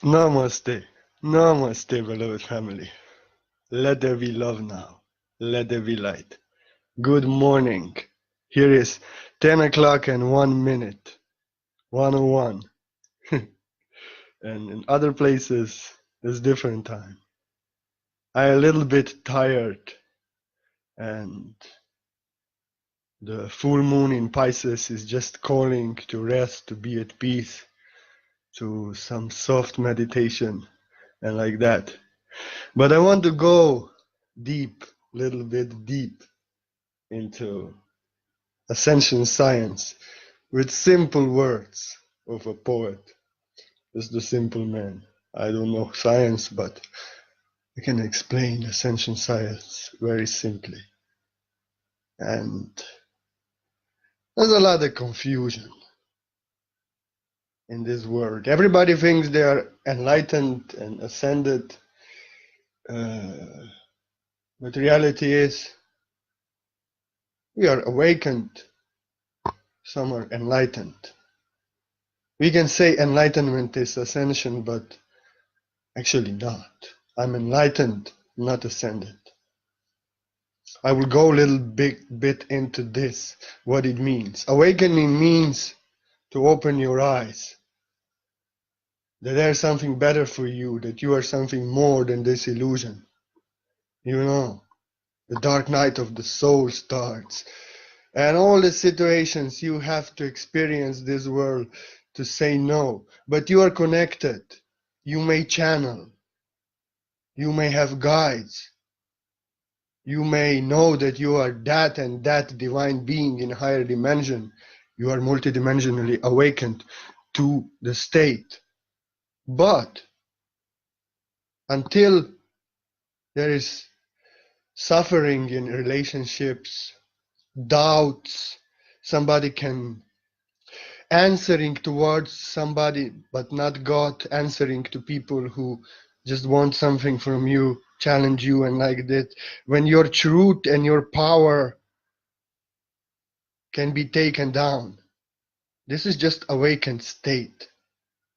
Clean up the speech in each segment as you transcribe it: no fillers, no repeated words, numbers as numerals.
Namaste. Namaste, beloved family. Let there be love now. Let there be light. Good morning. Here is 10 o'clock and 1 minute. 101. And in other places, it's different time. I'm a little bit tired, and the full moon in Pisces is just calling to rest, to be at peace, to some soft meditation and like that. But I want to go deep, little bit deep into Ascension science with simple words of a poet. Just a simple man. I don't know science, but I can explain Ascension science very simply. And there's a lot of confusion in this world. Everybody thinks they are enlightened and ascended, but reality is we are awakened, some are enlightened. We can say enlightenment is ascension, but actually not. I'm enlightened, not ascended. I will go a little bit into this, what it means. Awakening means to open your eyes, that there's something better for you, that you are something more than this illusion. You know, the dark night of the soul starts. And all the situations you have to experience this world to say no. But you are connected. You may channel. You may have guides. You may know that you are that and that divine being in a higher dimension. You are multidimensionally awakened to the state. But until there is suffering in relationships, doubts, somebody can answering towards somebody but not God, answering to people who just want something from you, challenge you and like that. When your truth and your power can be taken down, this is just awakened state.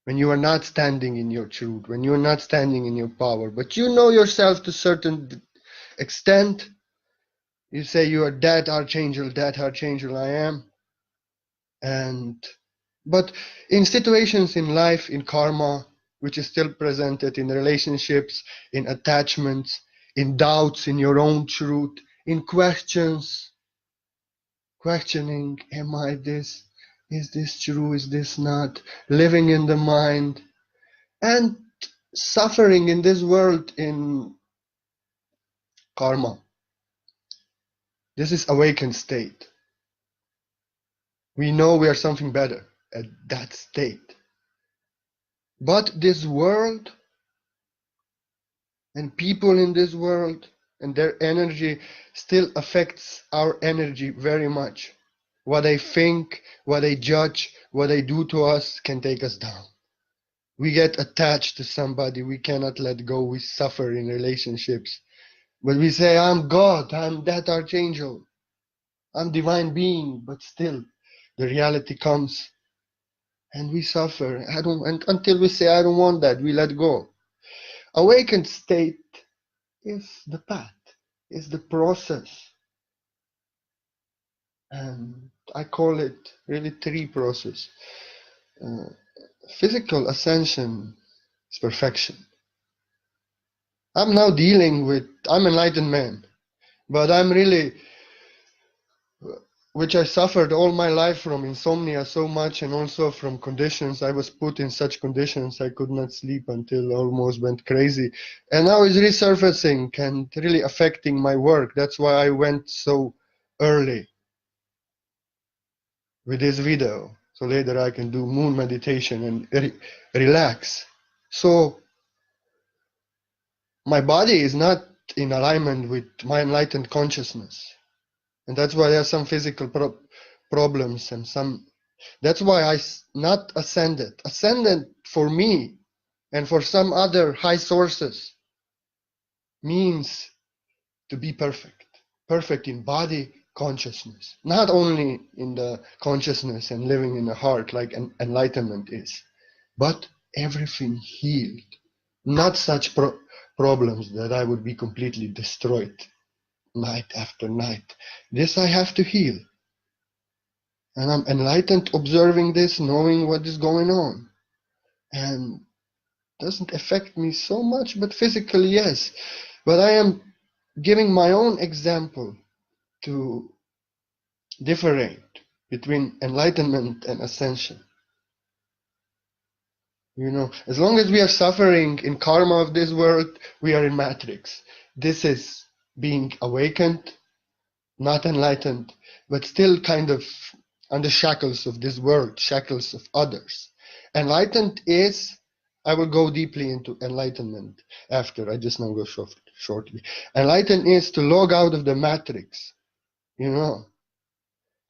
When you are not standing in your truth, when you are not standing in your power, but you know yourself to a certain extent, you say you are that archangel I am. But in situations in life, in karma, which is still presented in relationships, in attachments, in doubts in your own truth, in questioning, am I this? Is this true? Is this not? Living in the mind and suffering in this world in karma. This is awakened state. We know we are something better at that state. But this world and people in this world and their energy still affects our energy very much. What they think, what they judge, what they do to us can take us down. We get attached to somebody, we cannot let go, we suffer in relationships. But we say, I'm God, I'm that archangel, I'm divine being, but still the reality comes and we suffer. And until we say, I don't want that, we let go. Awakened state is the path, is the process. And I call it really three process. Physical ascension is perfection. I'm now dealing with, I'm an enlightened man, but I'm really, which I suffered all my life from insomnia so much and also from conditions. I was put in such conditions I could not sleep until almost went crazy. And now it's resurfacing and really affecting my work. That's why I went so early with this video. So later I can do moon meditation and relax. So my body is not in alignment with my enlightened consciousness. And that's why there are some physical problems and some. That's why I not ascended. Ascended for me and for some other high sources means to be perfect. Perfect in body, consciousness. Not only in the consciousness and living in the heart like enlightenment is, but everything healed. Not such problems that I would be completely destroyed night after night. This I have to heal. And I'm enlightened observing this, knowing what is going on. And doesn't affect me so much, but physically, yes. But I am giving my own example to differentiate between enlightenment and ascension. As long as we are suffering in karma of this world, we are in matrix. This is being awakened, not enlightened, but still kind of under shackles of this world, shackles of others. Enlightened is, I will go deeply into enlightenment after, I just now go shortly. Enlightened is to log out of the matrix, to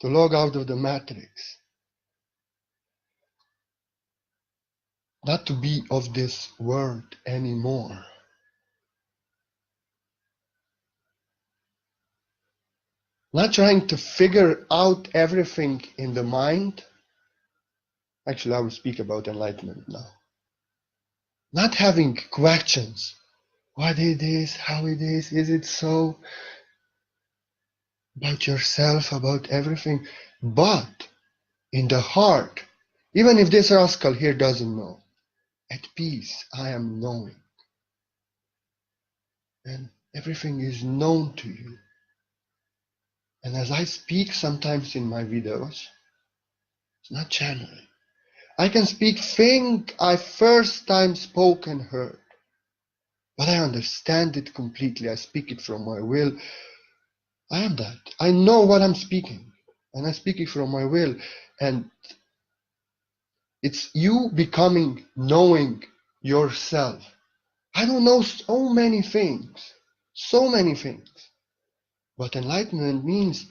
log out of the matrix. Not to be of this world anymore. Not trying to figure out everything in the mind. Actually, I will speak about enlightenment now. Not having questions. What it is, how it is it so? About yourself, about everything. But in the heart, even if this rascal here doesn't know, at peace I am knowing. And everything is known to you. And as I speak sometimes in my videos, it's not channeling. I can speak thing I first time spoke and heard. But I understand it completely. I speak it from my will. I am that. I know what I'm speaking. And I speak it from my will. And it's you becoming knowing yourself. I don't know so many things. So many things. But enlightenment means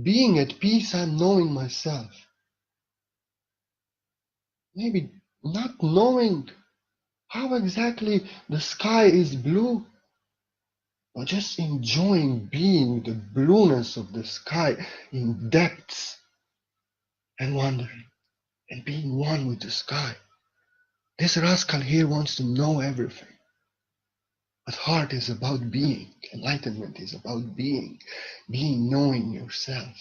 being at peace. I'm knowing myself. Maybe not knowing how exactly the sky is blue, but just enjoying being the blueness of the sky in depths and wondering and being one with the sky. This rascal here wants to know everything. But heart is about being. Enlightenment is about being knowing yourself.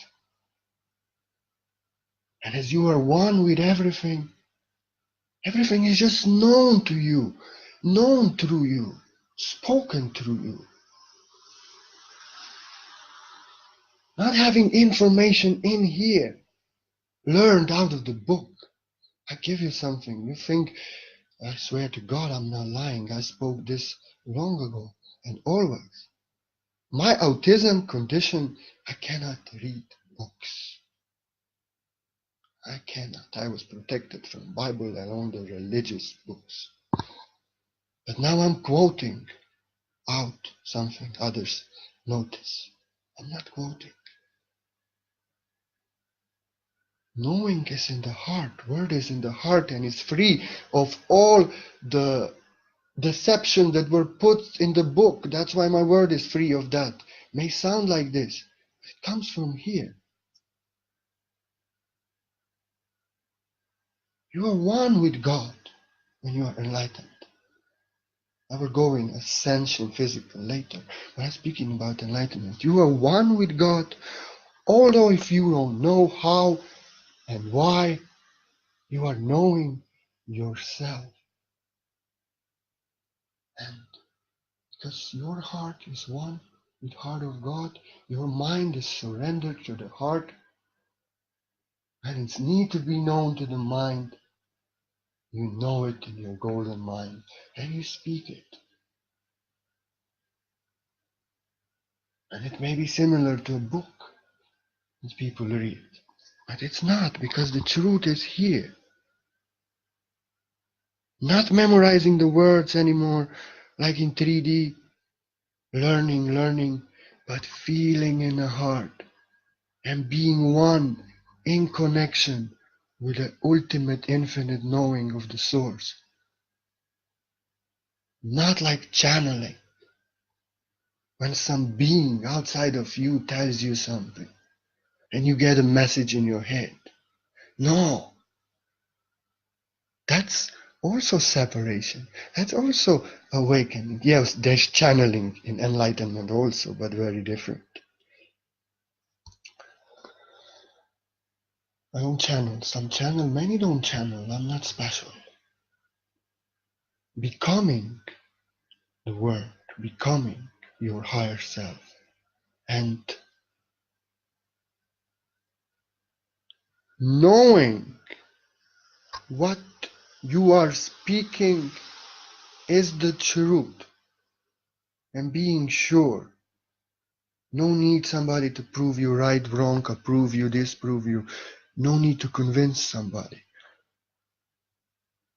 And as you are one with everything, everything is just known to you, known through you, spoken through you. Not having information in here, learned out of the book. I give you something. You think, I swear to God, I'm not lying. I spoke this long ago and always. My autism condition, I cannot read books. I cannot. I was protected from Bible and all the religious books. But now I'm quoting out something others notice. I'm not quoting. Knowing is in the heart. Word is in the heart and is free of all the deception that were put in the book. That's why my word is free of that. May sound like this. It comes from here. You are one with God when you are enlightened. I will go in Ascension physical later, but I'm speaking about enlightenment. You are one with God, although if you don't know how and why, you are knowing yourself. And because your heart is one with the heart of God, your mind is surrendered to the heart, and it's need to be known to the mind. You know it in your golden mind, and you speak it. And it may be similar to a book that people read, but it's not, because the truth is here. Not memorizing the words anymore, like in 3D, learning, but feeling in the heart and being one in connection with the ultimate infinite knowing of the source. Not like channeling, when some being outside of you tells you something and you get a message in your head. No, that's also separation. That's also awakening. Yes, there's channeling in enlightenment also, but very different. I don't channel. Some channel, many don't channel. I'm not special. Becoming the word, becoming your higher self, and knowing what you are speaking is the truth, and being sure. No need somebody to prove you right, wrong, or prove you this, prove you. No need to convince somebody.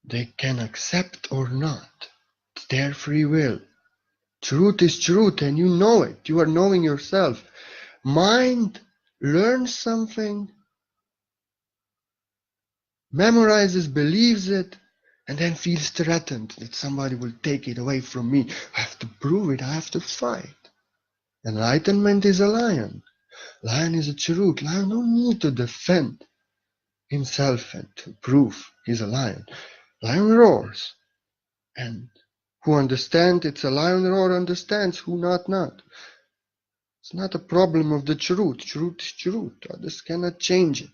They can accept or not. It's their free will. Truth is truth, and you know it. You are knowing yourself. Mind learns something, memorizes, believes it, and then feels threatened that somebody will take it away from me. I have to prove it. I have to fight. Enlightenment is a lion. Lion is a truth. Lion don't need to defend himself and to prove he's a lion. Lion roars. And who understands it's a lion roar understands, who not. It's not a problem of the truth. Truth is truth. Others cannot change it.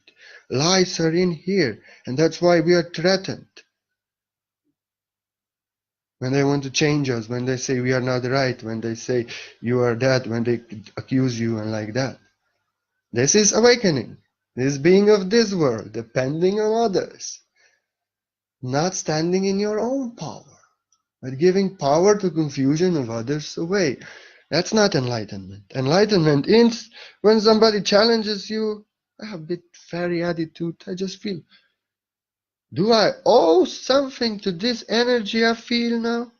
Lies are in here, and that's why we are threatened. When they want to change us, when they say we are not right, when they say you are that, when they accuse you and like that. This is awakening. This being of this world, depending on others. Not standing in your own power, but giving power to confusion of others away. That's not enlightenment. Enlightenment is when somebody challenges you. I have a bit fairy attitude. I just feel, do I owe something to this energy I feel now?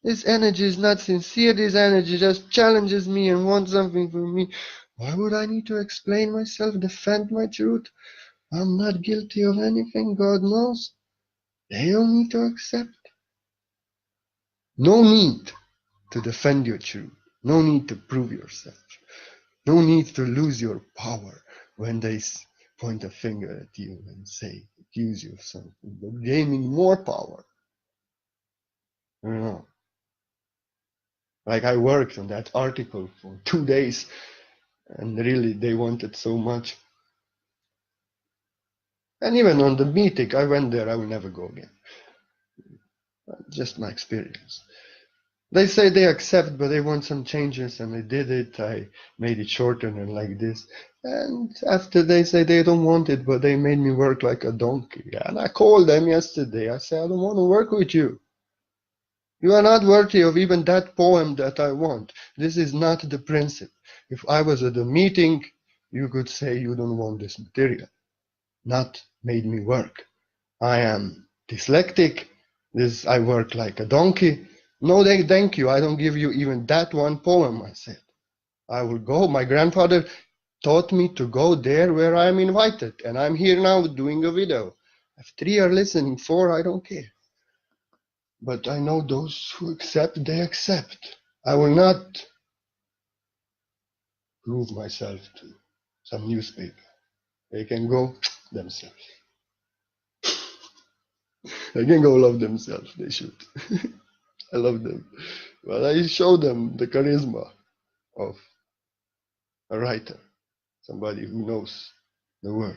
This energy is not sincere. This energy just challenges me and wants something from me. Why would I need to explain myself, defend my truth? I'm not guilty of anything, God knows. They don't need to accept. No need to defend your truth. No need to prove yourself. No need to lose your power when they point a finger at you and say, accuse you of something, but gaining more power. You know, like I worked on that article for 2 days, and really they wanted so much. And even on the meeting, I went there, I will never go again. Just my experience. They say they accept, but they want some changes, and I did it. I made it shorter and like this. And after they say they don't want it, but they made me work like a donkey. And I called them yesterday. I said, I don't want to work with you. You are not worthy of even that poem that I want. This is not the principle. If I was at a meeting, you could say you don't want this material. Not made me work. I am dyslexic. This I work like a donkey. No, thank you. I don't give you even that one poem, I said. I will go. My grandfather taught me to go there where I'm invited. And I'm here now doing a video. If 3 are listening, 4, I don't care. But I know those who accept, they accept. I will not prove myself to some newspaper. They can go themselves. They can go love themselves. They should. I love them. But I show them the charisma of a writer, somebody who knows the word.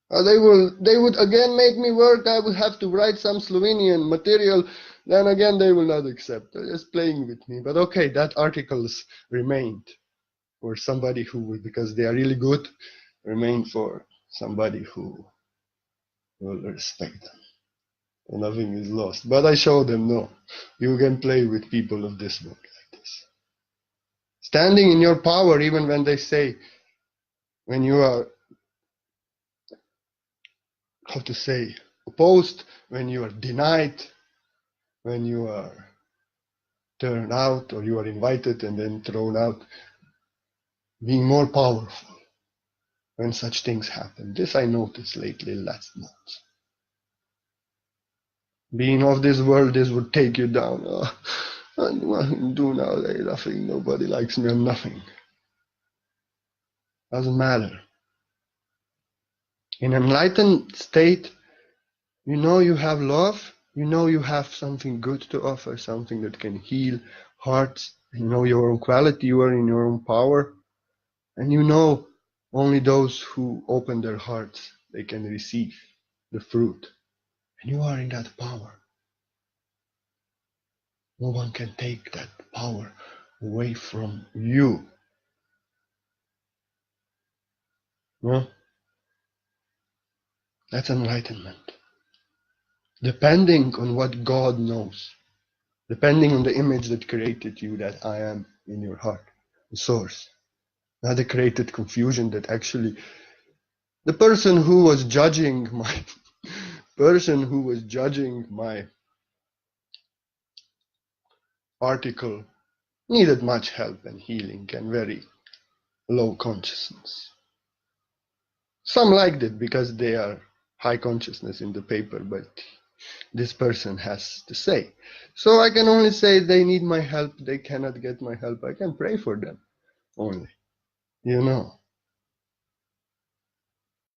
They would again make me work. I would have to write some Slovenian material. Then again, they will not accept. They're just playing with me. But okay, that articles remained for somebody who will, because they are really good, remain for somebody who will respect them. And nothing is lost. But I show them, no, you can play with people of this world like this. Standing in your power, even when they say, when you are, how to say, opposed, when you are denied, when you are turned out or you are invited and then thrown out, being more powerful when such things happen. This I noticed lately, last month. Being of this world, this would take you down. Oh, I don't know what to do nowadays. Nothing, nobody likes me, I'm nothing. Doesn't matter. In enlightened state, you know you have love, You know you have something good to offer, something that can heal hearts. You know your own quality, you are in your own power. And you know only those who open their hearts, they can receive the fruit. And you are in that power. No one can take that power away from you. No? That's enlightenment. Depending on what God knows, depending on the image that created you, that I am in your heart, the source. Not the created confusion that actually the person who was judging my article needed much help and healing and very low consciousness. Some liked it because they are high consciousness in the paper, but this person has to say. So I can only say they need my help. They cannot get my help. I can pray for them only. You know,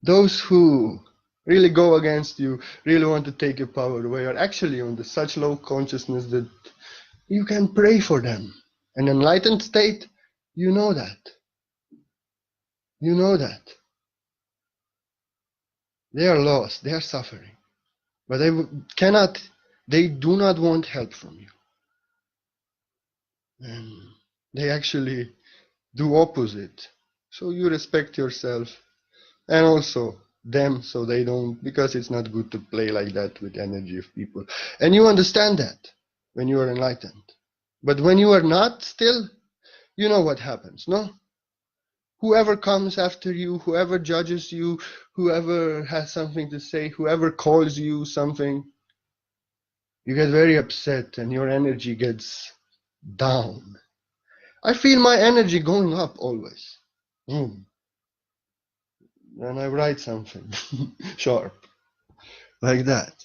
those who really go against you, really want to take your power away, are actually on such low consciousness that you can pray for them. An enlightened state, you know that. You know that. They are lost. They are suffering. But they do not want help from you. And they actually do opposite. So you respect yourself and also them, so they don't, because it's not good to play like that with energy of people. And you understand that when you are enlightened. But when you are not still, you know what happens, no? Whoever comes after you, whoever judges you, whoever has something to say, whoever calls you something, you get very upset and your energy gets down. I feel my energy going up always. And I write something sharp, like that.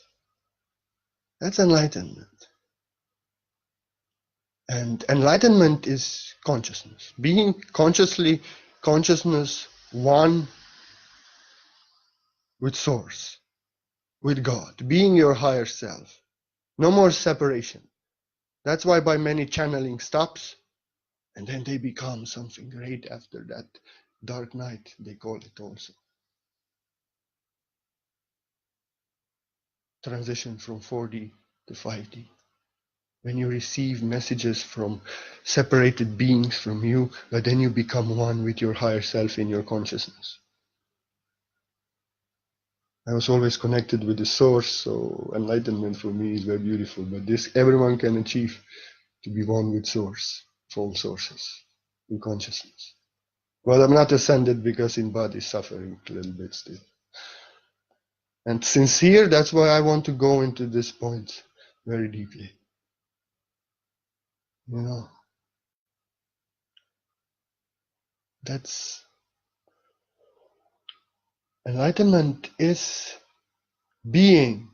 That's enlightenment. And enlightenment is consciousness. Being consciousness one with Source, with God. Being your higher self. No more separation. That's why by many channeling stops, and then they become something great after that dark night, they call it also. Transition from 4D to 5D. When you receive messages from separated beings from you, but then you become one with your higher self in your consciousness. I was always connected with the source, so enlightenment for me is very beautiful. But this everyone can achieve, to be one with source, all sources, in consciousness. But I'm not ascended because in body suffering a little bit still. And sincere, that's why I want to go into this point very deeply. You know, that's enlightenment is being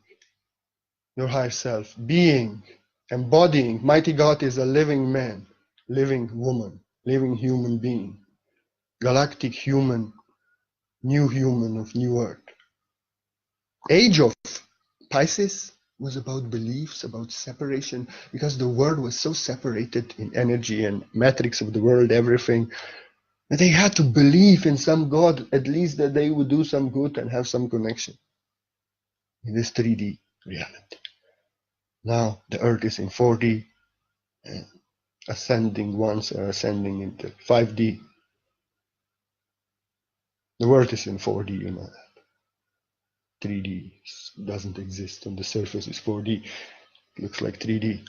your higher self, being, embodying. Mighty God is a living man, living woman, living human being, galactic human, new human of new earth. Age of Pisces was about beliefs, about separation, because the world was so separated in energy and matrix of the world, everything, that they had to believe in some God, at least that they would do some good and have some connection in this 3D reality. Now the earth is in 4D, and ascending ones are ascending into 5D. The world is in 4D, you know that. 3D doesn't exist on the surface, is 4D. It looks like 3D.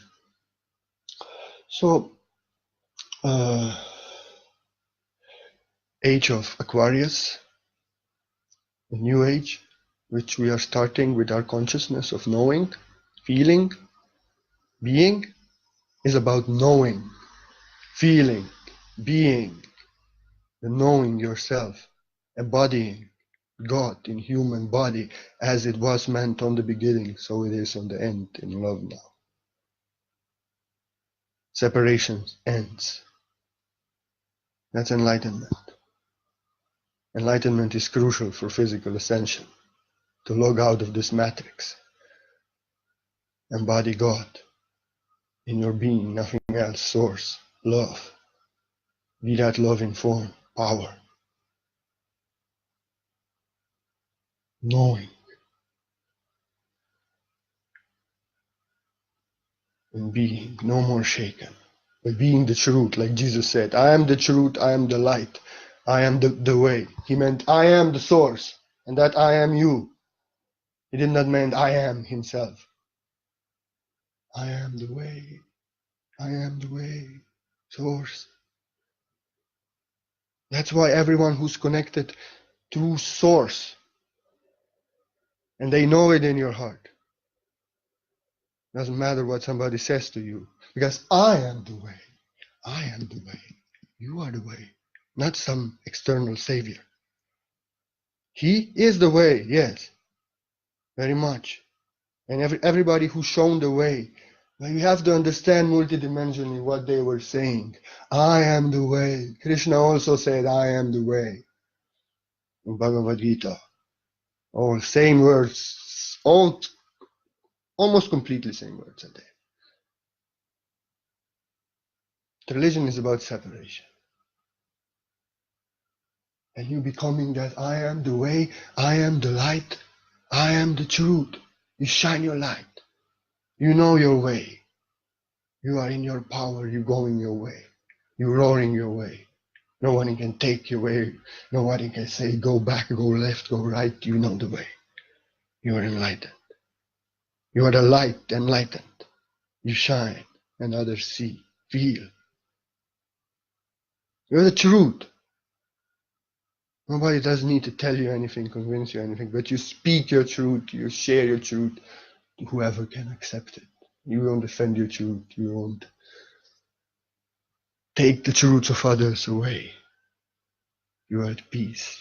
So, age of Aquarius, the new age, which we are starting with our consciousness of knowing, feeling, being, is about knowing, feeling, being, the knowing yourself, embodying God in human body as it was meant on the beginning, so it is on the end in love now. Separation ends. That's enlightenment. Enlightenment is crucial for physical ascension, to log out of this matrix. Embody God in your being, nothing else. Source, love. Be that love in form, power, knowing, and being no more shaken. But being the truth, like Jesus said, I am the truth, I am the light, I am the way. He meant I am the source, and that I am you. He did not mean I am himself. I am the way, I am the way, source. That's why everyone who's connected to source, and they know it in your heart, doesn't matter what somebody says to you, because I am the way, I am the way, you are the way, not some external savior. He is the way, yes, very much. And everybody who's shown the way, but you have to understand multidimensionally what they were saying. I am the way. Krishna also said, I am the way. In Bhagavad Gita. All same words, all almost completely same words are there. Religion is about separation. And you becoming that I am the way, I am the light, I am the truth. You shine your light. You know your way. You are in your power, you going your way. You roaring your way. Nobody can take your way. Nobody can say go back, go left, go right. You know the way. You are enlightened. You are the light enlightened. You shine and others see, feel. You're the truth. Nobody does need to tell you anything, convince you anything, but you speak your truth, you share your truth, whoever can accept it. You won't defend your truth, you won't take the truths of others away. You are at peace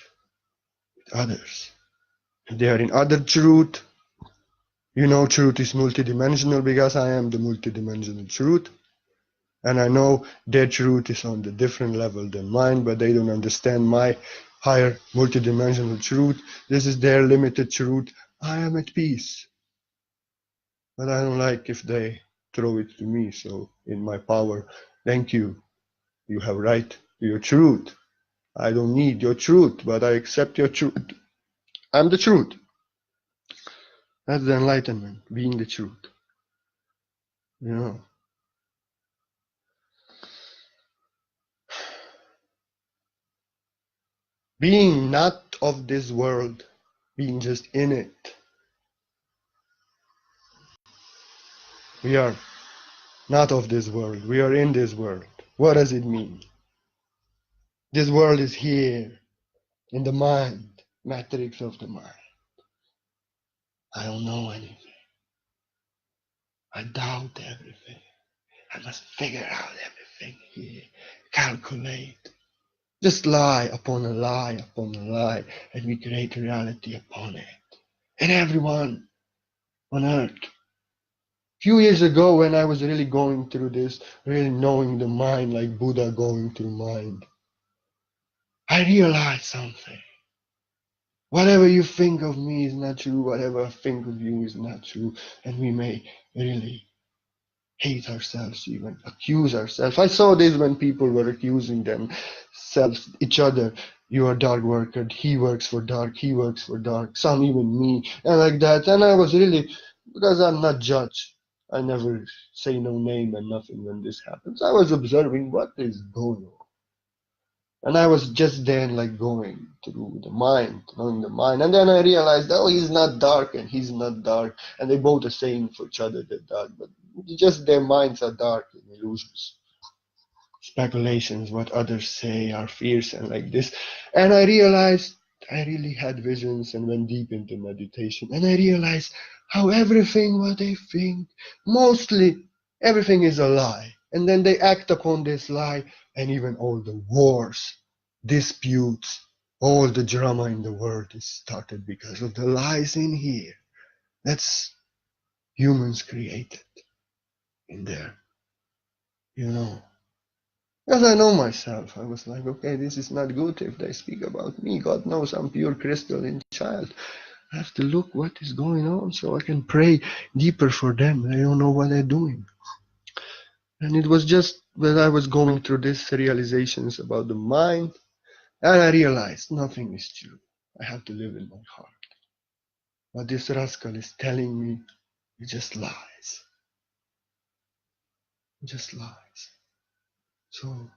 with others. If they are in other truth, you know truth is multidimensional because I am the multidimensional truth. And I know their truth is on the different level than mine, but they don't understand my higher multidimensional truth. This is their limited truth. I am at peace. But I don't like if they throw it to me. So in my power, thank you. You have right to your truth. I don't need your truth, but I accept your truth. I'm the truth. That's the enlightenment, being the truth. You know. Being not of this world, being just in it. We are not of this world. We are in this world. What does it mean? This world is here, in the mind, matrix of the mind. I don't know anything. I doubt everything. I must figure out everything here. Calculate. Just lie upon a lie upon a lie, and we create reality upon it. And everyone on earth. Few years ago, when I was really going through this, really knowing the mind like Buddha going through mind, I realized something. Whatever you think of me is not true, whatever I think of you is not true, and we may really hate ourselves, even accuse ourselves. I saw this when people were accusing themselves, each other. You are dark worker, he works for dark, he works for dark, some even me, and like that. And I was really, because I'm not judged, I never say no name and nothing when this happens. I was observing what is going on. And I was just then like going through the mind, knowing the mind. And then I realized, oh, he's not dark and he's not dark. And they both are saying for each other they're dark, but just their minds are dark and illusions. Speculations, what others say, our fears and like this. And I realized I really had visions and went deep into meditation. And I realized how everything what they think, mostly everything is a lie. And then they act upon this lie, and even all the wars, disputes, all the drama in the world is started because of the lies in here. That's humans created in there, you know. Because I know myself, I was like, okay, this is not good if they speak about me. God knows I'm pure crystal in child. I have to look what is going on so I can pray deeper for them. They don't know what they're doing. And it was just when I was going through these realizations about the mind, and I realized nothing is true. I have to live in my heart. What this rascal is telling me, it just lies. It just lies. So,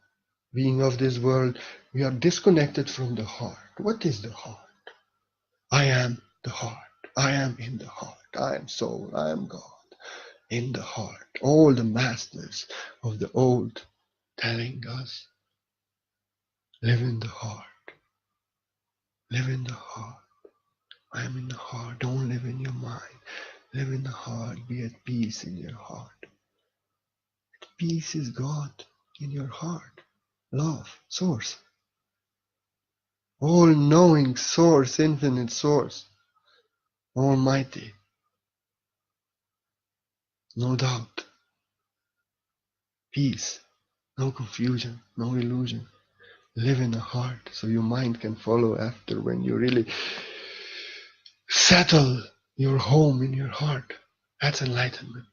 being of this world, we are disconnected from the heart. What is the heart? I am the heart. I am in the heart. I am soul. I am God. In the heart. All the masters of the old telling us, live in the heart. Live in the heart. I am in the heart. Don't live in your mind. Live in the heart. Be at peace in your heart. Peace is God in your heart. Love, source. All-knowing source, infinite source. Almighty. No doubt. Peace. No confusion. No illusion. Live in the heart so your mind can follow after when you really settle your home in your heart. That's enlightenment.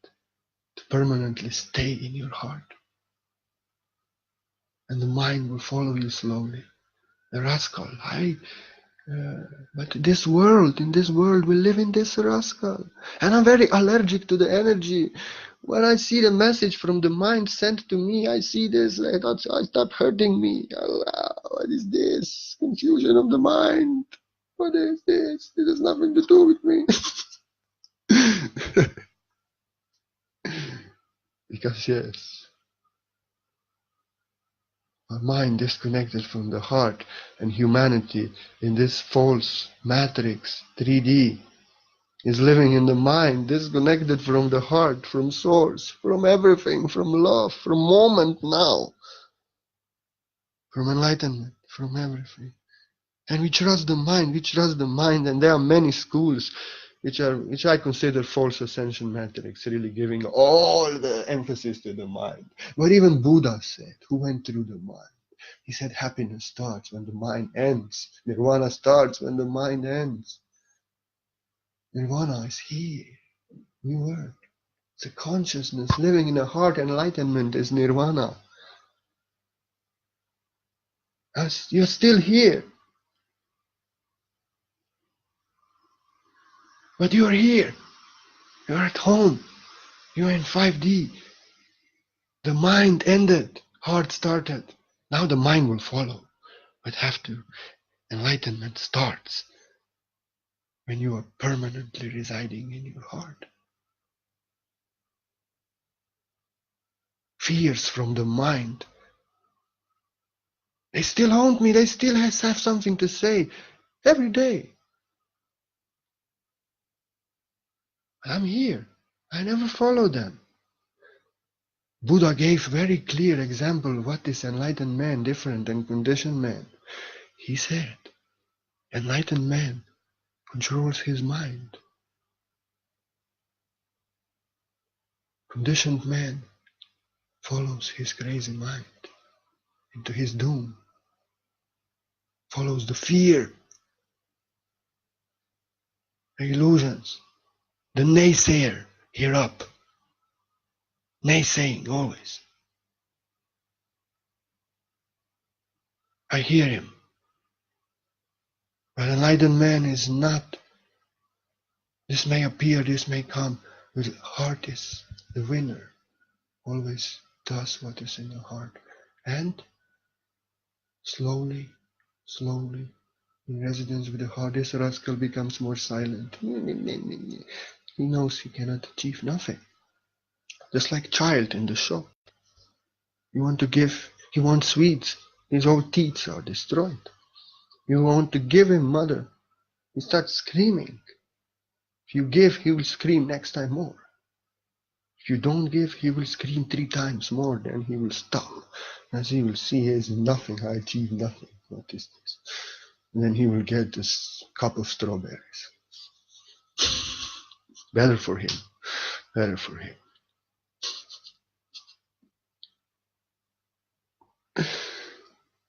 To permanently stay in your heart. And the mind will follow you slowly. The rascal, but in this world, we live in this rascal. And I'm very allergic to the energy. When I see the message from the mind sent to me, I see this, I start hurting me. What is this? Confusion of the mind. What is this? This has nothing to do with me. Because yes, our mind disconnected from the heart and humanity in this false matrix, 3D, is living in the mind, disconnected from the heart, from source, from everything, from love, from moment now, from enlightenment, from everything. And we trust the mind, and there are many schools which I consider false ascension matrix, really giving all the emphasis to the mind. But even Buddha said, who went through the mind, he said happiness starts when the mind ends. Nirvana starts when the mind ends. Nirvana is here, new word. It's a consciousness living in the heart. Enlightenment is nirvana. As you're still here, but you're here. You're at home. You're in 5D. The mind ended. Heart started. Now the mind will follow. But have to. Enlightenment starts when you are permanently residing in your heart. Fears from the mind. They still haunt me. They still have something to say every day. I'm here. I never follow them. Buddha gave very clear example of what is enlightened man different than conditioned man. He said, enlightened man controls his mind. Conditioned man follows his crazy mind into his doom, follows the fear, the illusions, the naysayer here up, naysaying always. I hear him. But enlightened man is not. This may appear, this may come, but the heart is the winner. Always does what is in the heart. And slowly, slowly, in residence with the heart, this rascal becomes more silent. He knows he cannot achieve nothing. Just like child in the shop. You want to give, he wants sweets. His old teeth are destroyed. You want to give him mother. He starts screaming. If you give, he will scream next time more. If you don't give, he will scream 3 times more. Then he will stop. As he will see, he is nothing. I achieve nothing. What is this? And then he will get this cup of strawberries. Better for him. Better for him.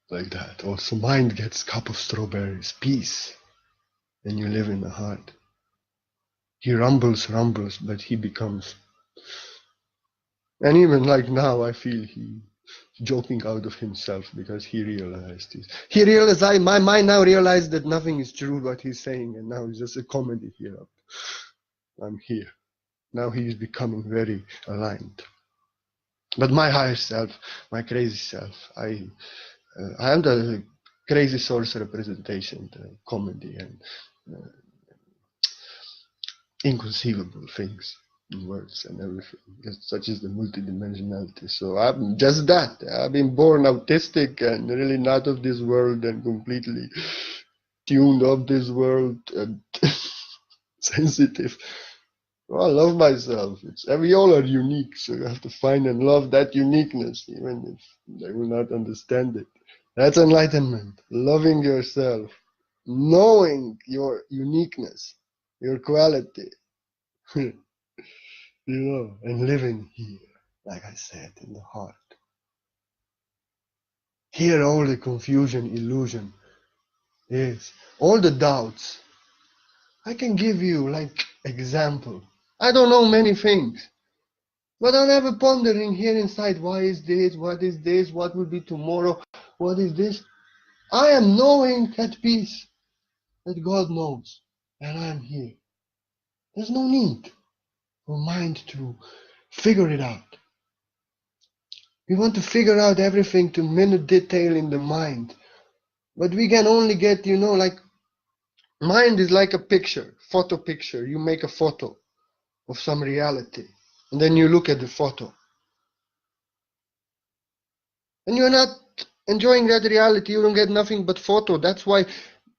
Like that. Also, mind gets cup of strawberries. Peace. And you live in the heart. He rumbles, but he becomes. And even like now, I feel he joking out of himself because he realized this. He realized, my mind now realized that nothing is true what he's saying, and now it's just a comedy here. I'm here. Now he is becoming very aligned. But my higher self, my crazy self, I am the crazy source representation, the comedy and inconceivable things in words and everything, such as the multidimensionality. So I'm just that. I've been born autistic and really not of this world and completely tuned of this world and sensitive. Well, I love myself. We all are unique, so you have to find and love that uniqueness, even if they will not understand it. That's enlightenment. Loving yourself, knowing your uniqueness, your quality, and living here, like I said, in the heart. Here, all the confusion, illusion is, all the doubts. I can give you, like, example. I don't know many things. But I'm ever pondering here inside, why is this, what will be tomorrow, what is this? I am knowing at peace that God knows, and I'm here. There's no need for mind to figure it out. We want to figure out everything to minute detail in the mind, but we can only get, like, mind is like a picture, photo picture. You make a photo of some reality, and then you look at the photo. And you're not enjoying that reality, you don't get nothing but photo. That's why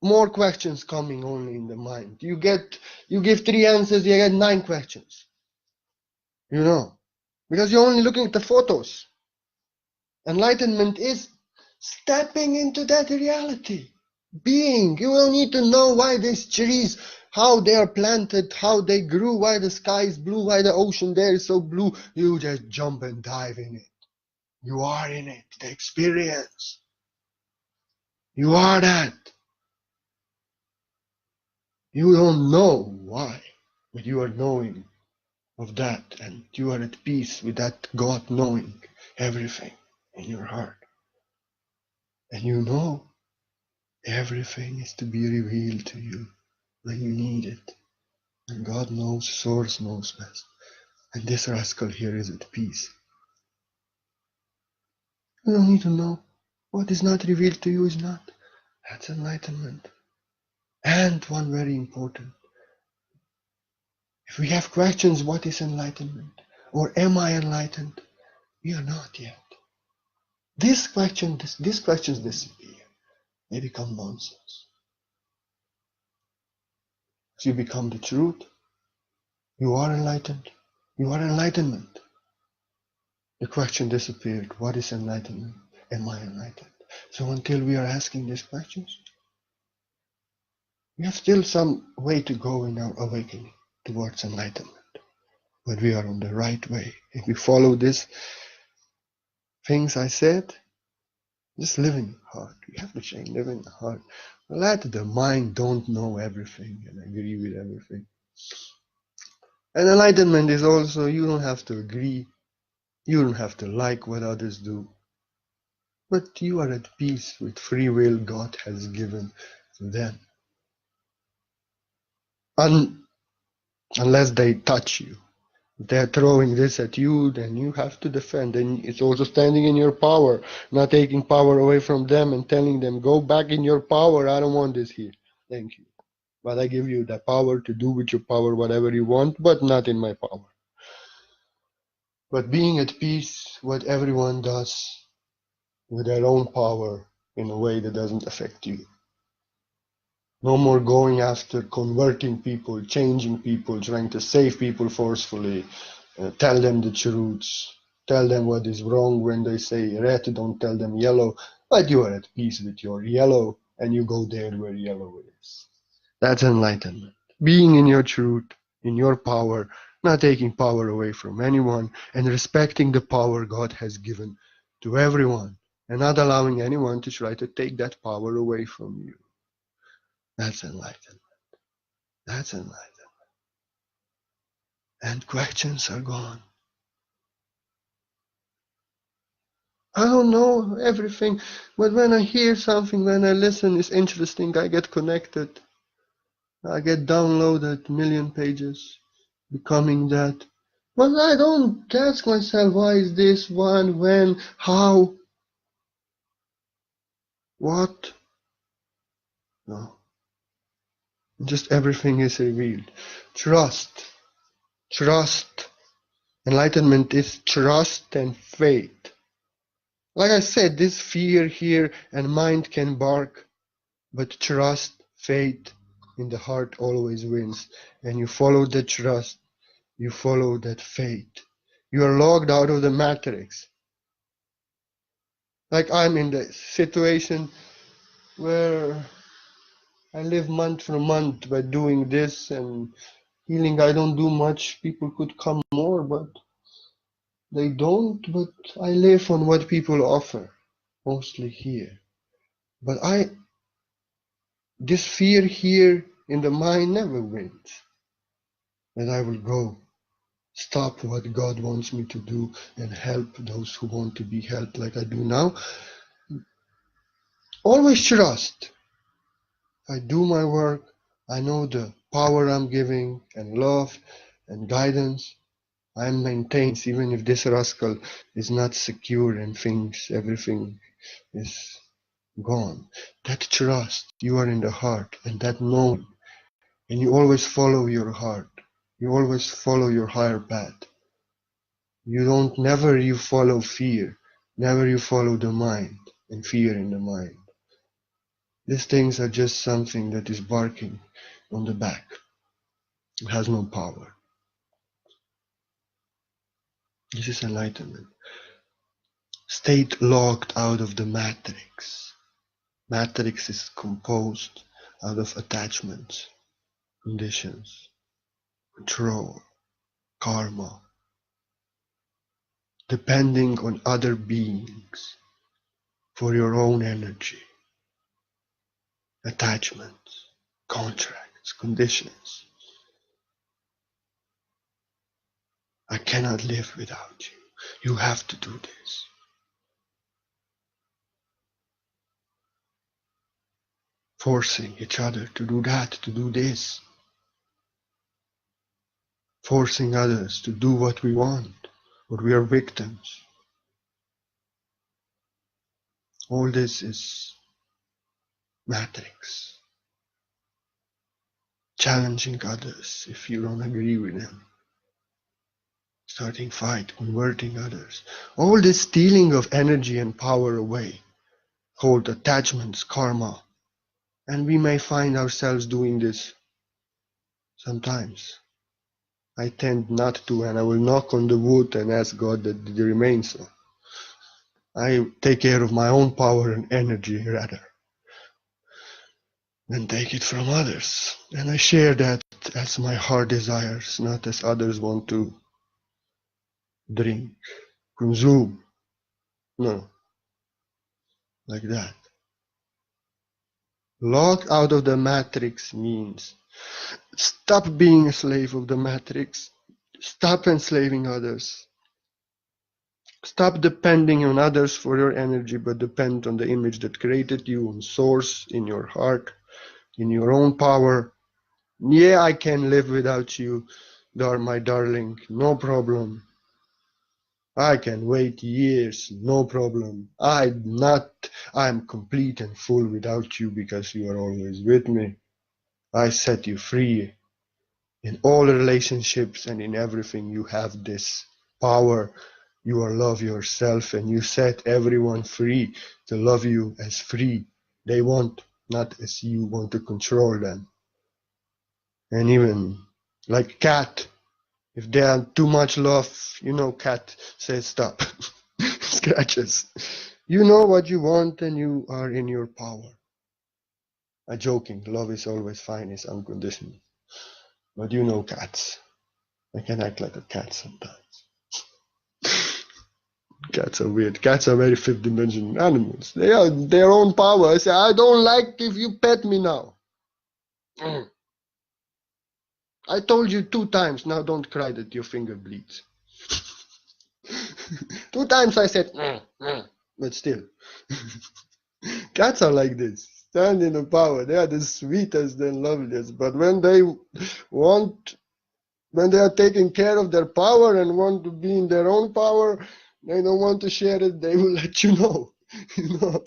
more questions coming only in the mind. You give 3 answers, you get 9 questions. Because you're only looking at the photos. Enlightenment is stepping into that reality. Being. You don't need to know why these trees, how they are planted, how they grew, why the sky is blue, why the ocean there is so blue. You just jump and dive in it. You are in it, the experience. You are that. You don't know why, but you are knowing of that, and you are at peace with that God knowing everything in your heart. And you know everything is to be revealed to you when you need it. And God knows, Source knows best. And this rascal here is at peace. You don't need to know. What is not revealed to you is not. That's enlightenment. And one very important. If we have questions, what is enlightenment? Or am I enlightened? We are not yet. These questions disappear. They become nonsense. If you become the truth, you are enlightened. You are enlightenment. The question disappeared. What is enlightenment? Am I enlightened? So until we are asking these questions, we have still some way to go in our awakening towards enlightenment. But we are on the right way. If we follow these things I said, just live in the heart. We have to change, live in the heart. Let the mind don't know everything and agree with everything. And enlightenment is also, you don't have to agree. You don't have to like what others do. But you are at peace with free will God has given to them. Unless they touch you. If they're throwing this at you, then you have to defend. And it's also standing in your power, not taking power away from them and telling them, go back in your power. I don't want this here. Thank you. But I give you the power to do with your power whatever you want, but not in my power. But being at peace, what everyone does with their own power in a way that doesn't affect you. No more going after converting people, changing people, trying to save people forcefully, tell them the truths, tell them what is wrong when they say red, don't tell them yellow, but you are at peace with your yellow and you go there where yellow is. That's enlightenment. Being in your truth, in your power, not taking power away from anyone, and respecting the power God has given to everyone, and not allowing anyone to try to take that power away from you. That's enlightenment. That's enlightenment. and questions are gone. I don't know everything, but when I hear something, when I listen, it's interesting, I get connected. I get downloaded million pages, becoming that. But I don't ask myself, why is this, when, how, what? No. Just everything is revealed. Trust. Trust. Enlightenment is trust and faith. Like I said, this fear here and mind can bark, but trust, faith in the heart always wins. And you follow the trust, you follow that faith. You are logged out of the matrix. Like I'm in the situation where I live month for month by doing this and healing. I don't do much. People could come more, but they don't. But I live on what people offer, mostly here. But this fear here in the mind never wins. And I will go stop what God wants me to do and help those who want to be helped like I do now. Always trust. I do my work. I know the power I'm giving and love and guidance. I maintain, even if this rascal is not secure and thinks everything is gone. That trust, you are in the heart, and that knowing, and you always follow your heart. You always follow your higher path. Never you follow fear. Never you follow the mind and fear in the mind. These things are just something that is barking on the back. It has no power. This is enlightenment. State locked out of the matrix. Matrix is composed out of attachments, conditions, control, karma, depending on other beings for your own energy, attachments, contracts, conditions. I cannot live without you. You have to do this. Forcing each other to do that, to do this. Forcing others to do what we want, or we are victims. All this is matrix. Challenging others if you don't agree with them. Starting fight, converting others. All this stealing of energy and power away. Hold attachments, karma. And we may find ourselves doing this sometimes. I tend not to, and I will knock on the wood and ask God that it remains so. I take care of my own power and energy rather than take it from others. And I share that as my heart desires, not as others want to drink, consume. No, like that. Locked out of the matrix means stop being a slave of the matrix. Stop enslaving others. Stop depending on others for your energy, but depend on the image that created you, on source, in your heart, in your own power. Yeah, I can live without you, my darling, no problem. I can wait years, no problem. I'm complete and full without you because you are always with me. I set you free. In all relationships and in everything, you have this power. You are love yourself and you set everyone free to love you as free. They want, not as you want to control them. And even like cat, if they have too much love, cat says stop, scratches. You know what you want and you are in your power. I'm joking, love is always fine, it's unconditional. But cats. I can act like a cat sometimes. Cats are weird. Cats are very fifth dimension animals. They are their own power. I say, I don't like if you pet me now. I told you 2 times, now don't cry that your finger bleeds. 2 times I said, but still. Cats are like this. Stand in the power. They are the sweetest and loveliest. But when they are taking care of their power and want to be in their own power, they don't want to share it, they will let you know. You know,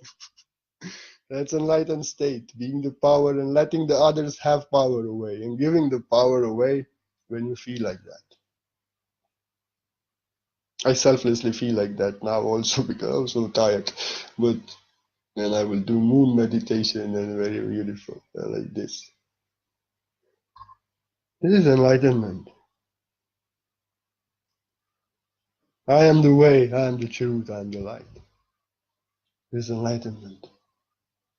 that's enlightened state, being the power and letting the others have power away and giving the power away when you feel like that. I selflessly feel like that now also because I'm so tired. But then I will do moon meditation and very beautiful, like this. This is enlightenment. I am the way, I am the truth, I am the light. This is enlightenment.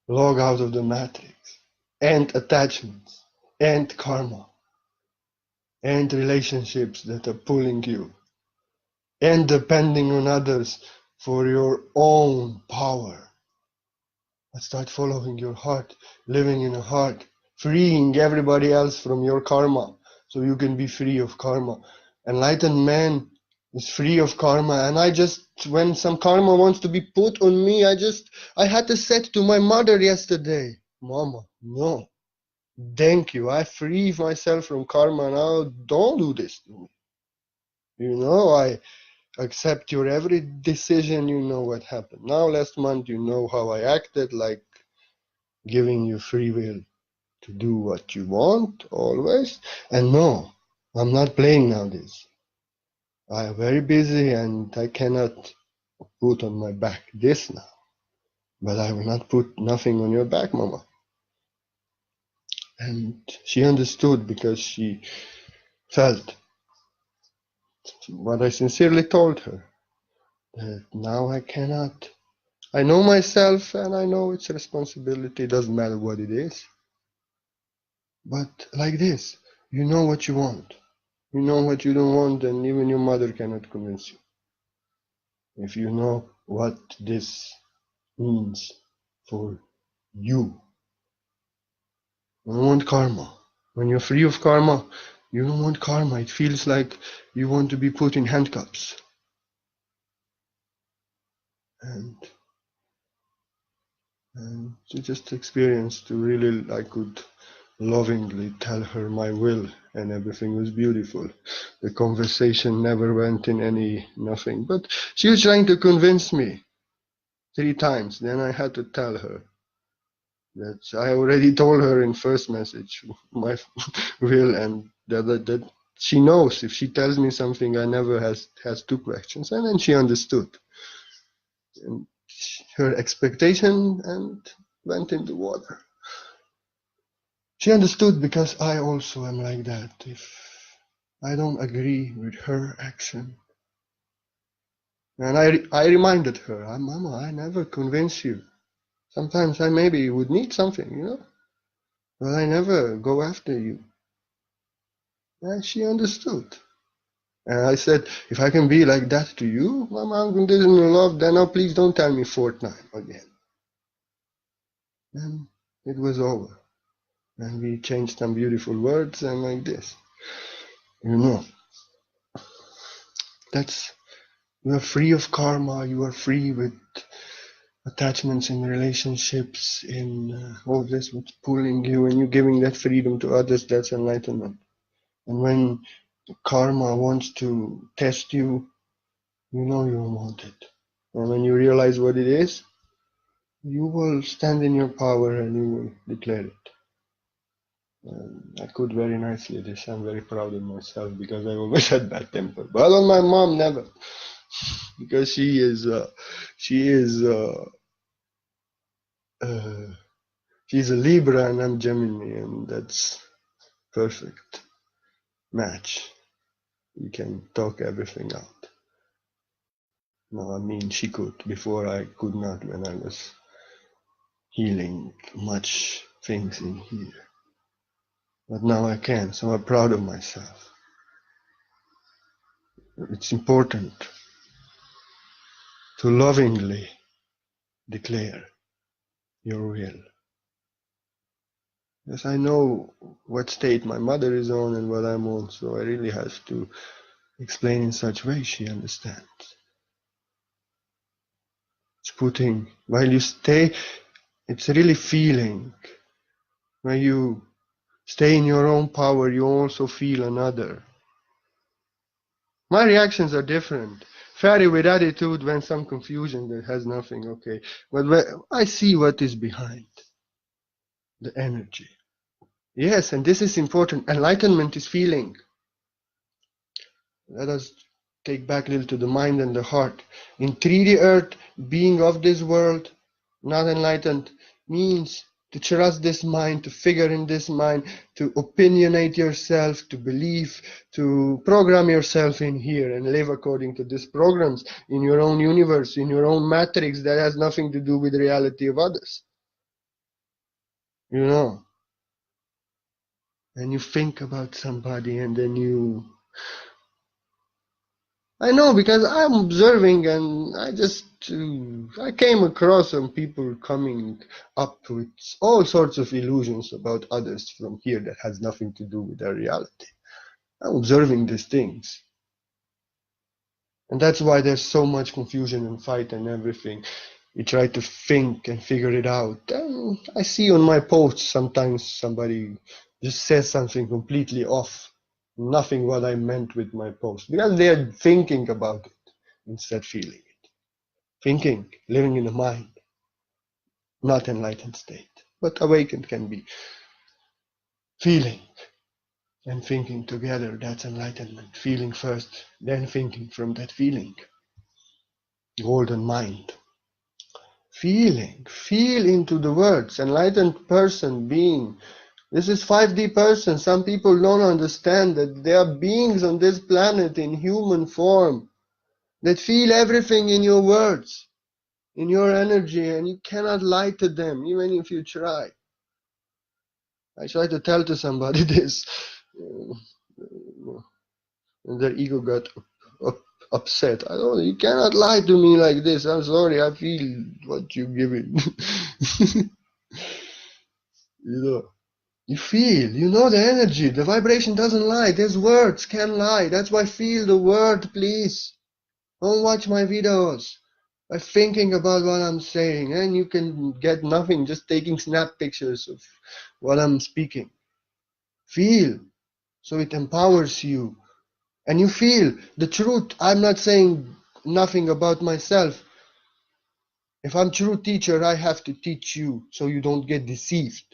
Log out of the matrix. End attachments. End karma. End relationships that are pulling you. End depending on others for your own power. But start following your heart, living in a heart, freeing everybody else from your karma so you can be free of karma. Enlightened man is free of karma, and I just, when some karma wants to be put on me, I had to say to my mother yesterday, Mama, no, thank you, I free myself from karma now, don't do this to me. You know, I accept your every decision, you know what happened. Now last month you know how I acted, like giving you free will to do what you want always. And no, I'm not playing nowadays. I am very busy and I cannot put on my back this now. But I will not put nothing on your back, Mama. And she understood because she felt what I sincerely told her. That now I cannot. I know myself and I know it's a responsibility. It doesn't matter what it is. But like this, you know what you want. You know what you don't want, and even your mother cannot convince you. If you know what this means for you. You don't want karma. When you're free of karma, you don't want karma. It feels like you want to be put in handcuffs. And to just experience to really, I could lovingly tell her my will, and everything was beautiful. The conversation never went in any nothing, but she was trying to convince me 3 times. Then I had to tell her that I already told her in first message my will, and that she knows if she tells me something I never has 2 questions, and then she understood. And her expectation and went in the water. She understood because I also am like that. If I don't agree with her action, and I reminded her, Mama, I never convince you. Sometimes I maybe would need something, you know, but I never go after you. And she understood. And I said, if I can be like that to you, Mama, unconditional love, then now please don't tell me 4th time again. And it was over. And we changed some beautiful words and like this. You know, that's, you are free of karma, you are free with attachments in relationships, in all this what's pulling you, and you're giving that freedom to others, that's enlightenment. And when karma wants to test you, you know you don't want it. And when you realize what it is, you will stand in your power and you will declare it. I could very nicely this. I'm very proud of myself because I always had bad temper. But on my mom, never. Because she's a Libra and I'm Gemini, and that's perfect match. We can talk everything out. No, I mean she could. Before I could not when I was healing much things in here. But now I can, so I'm proud of myself. It's important to lovingly declare your will. Yes, I know what state my mother is on and what I'm on, so I really have to explain in such way she understands. It's putting, while you stay, it's really feeling. When you stay in your own power, you also feel another. My reactions are different. Fairy with attitude when some confusion that has nothing, okay. But when I see what is behind the energy. Yes, and this is important. Enlightenment is feeling. Let us take back a little to the mind and the heart. In 3D earth, being of this world, not enlightened, means to trust this mind, to figure in this mind, to opinionate yourself, to believe, to program yourself in here and live according to these programs in your own universe, in your own matrix that has nothing to do with the reality of others. You know, and you think about somebody and then you I know because I'm observing and I came across some people coming up with all sorts of illusions about others from here that has nothing to do with their reality. I'm observing these things. And that's why there's so much confusion and fight and everything. You try to think and figure it out. And I see on my posts sometimes somebody just says something completely off. Nothing what I meant with my post. Because they're thinking about it instead feeling it. Thinking, living in the mind, not enlightened state. But awakened can be feeling and thinking together. That's enlightenment. Feeling first, then thinking from that feeling. Golden mind. Feeling. Feel into the words. Enlightened person, being. This is 5D person. Some people don't understand that there are beings on this planet in human form that feel everything in your words, in your energy, and you cannot lie to them, even if you try. I try to tell to somebody this, and their ego got up, upset. I don't. You cannot lie to me like this. I'm sorry. I feel what you're giving. you know. You feel. You know the energy. The vibration doesn't lie. These words can lie. That's why feel the word, please. Don't watch my videos by thinking about what I'm saying, and you can get nothing just taking snap pictures of what I'm speaking. Feel. So it empowers you. And you feel the truth. I'm not saying nothing about myself. If I'm true teacher, I have to teach you so you don't get deceived.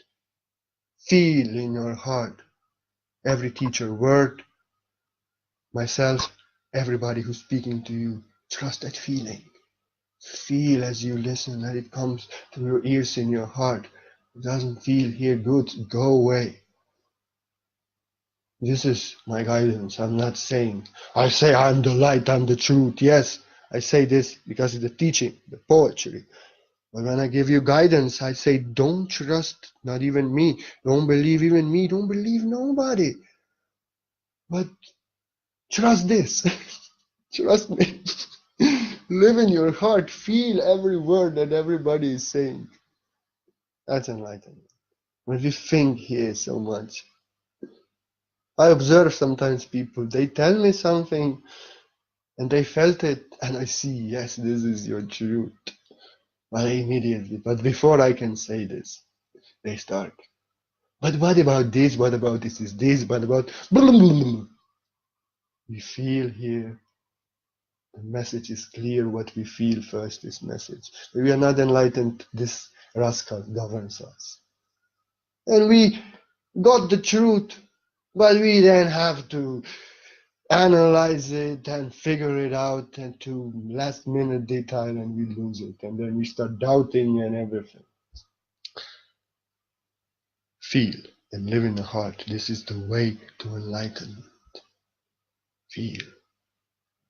Feel in your heart. Every teacher word, myself, everybody who's speaking to you. Trust that feeling. Feel as you listen that it comes to your ears in your heart. It doesn't feel here good. Go away. This is my guidance. I'm not saying, I say I'm the light, I'm the truth. Yes, I say this because it's the teaching, the poetry. But when I give you guidance, I say, don't trust, not even me. Don't believe even me. Don't believe nobody. But trust this. Trust me. Live in your heart. Feel every word that everybody is saying. That's enlightenment. When we think here so much. I observe sometimes people, they tell me something and they felt it, and I see, yes, this is your truth. But immediately, but before I can say this, they start. But what about this? What about this is this? What about... We feel here. The message is clear. What we feel first is message. If we are not enlightened, this rascal governs us. And we got the truth, but we then have to analyze it and figure it out and to last minute detail, and we lose it. And then we start doubting and everything. Feel and live in the heart. This is the way to enlightenment. Feel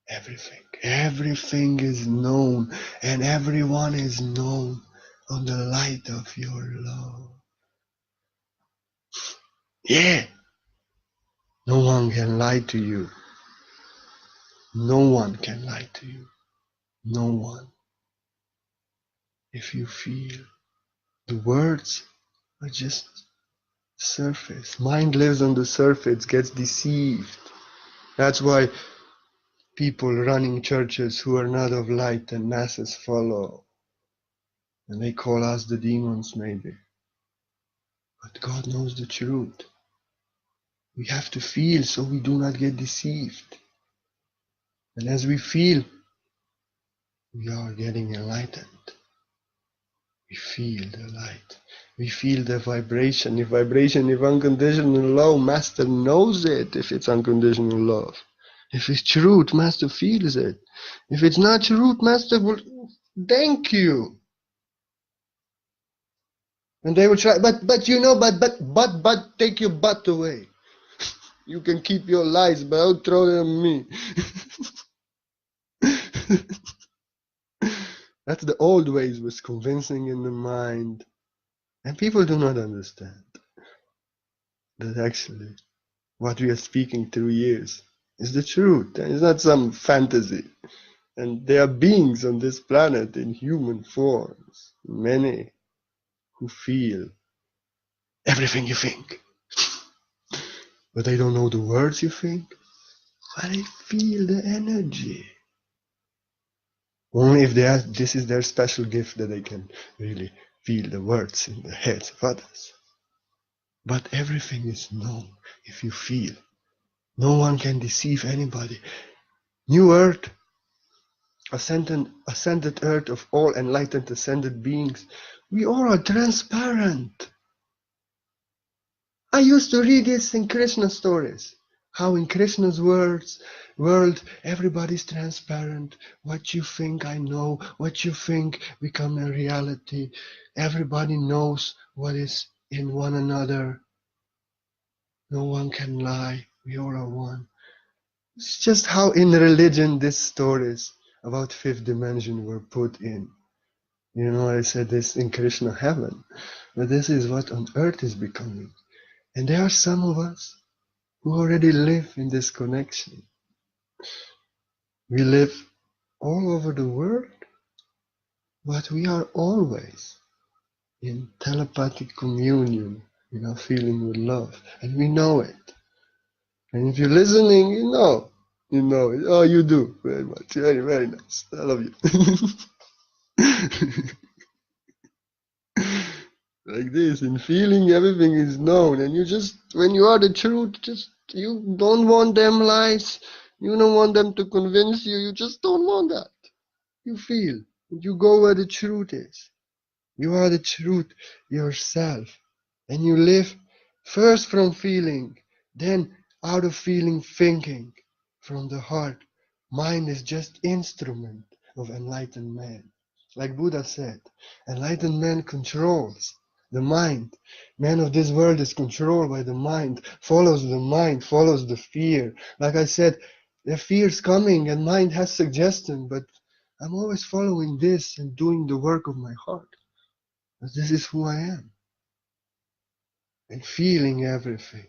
everything. Everything is known and everyone is known on the light of your love. Yeah. No one can lie to you. No one can lie to you. No one. If you feel the words are just Surface. Mind lives on the surface, gets deceived. That's why people running churches who are not of light and masses follow. And they call us the demons, maybe. But God knows the truth. We have to feel so we do not get deceived. And as we feel, we are getting enlightened. We feel the light. We feel the vibration. If unconditional love, Master knows it if it's unconditional love. If it's truth, Master feels it. If it's not truth, Master will thank you. And they will try, but take your butt away. You can keep your lies, but don't throw them on me. That's the old ways, was convincing in the mind. And people do not understand that actually what we are speaking through years is the truth. It's not some fantasy. And there are beings on this planet in human forms, many, who feel everything you think. But they don't know the words you think, but they feel the energy. Only if this is their special gift that they can really feel the words in the heads of others. But everything is known if you feel. No one can deceive anybody. New earth, ascended earth of all enlightened ascended beings, we all are transparent. I used to read this in Krishna stories. How in Krishna's world, everybody's transparent. What you think, I know. What you think, become a reality. Everybody knows what is in one another. No one can lie. We all are one. It's just how in religion these stories about fifth dimension were put in. You know, I said this in Krishna heaven. But this is what on earth is becoming. And there are some of us who already live in this connection. We live all over the world, but we are always in telepathic communion, in our feeling with love, and we know it. And if you're listening, you know it. Oh, you do very much. Very, very nice. I love you. Like this, in feeling, everything is known, and you just, when you are the truth, you don't want them lies. You don't want them to convince you. You just don't want that. You feel. You go where the truth is. You are the truth yourself. And you live first from feeling, then out of feeling thinking from the heart. Mind is just instrument of enlightened man. Like Buddha said, enlightened man controls the mind. Man of this world is controlled by the mind, follows the fear. Like I said, the fear's coming and mind has suggestion, but I'm always following this and doing the work of my heart. Because this is who I am. And feeling everything.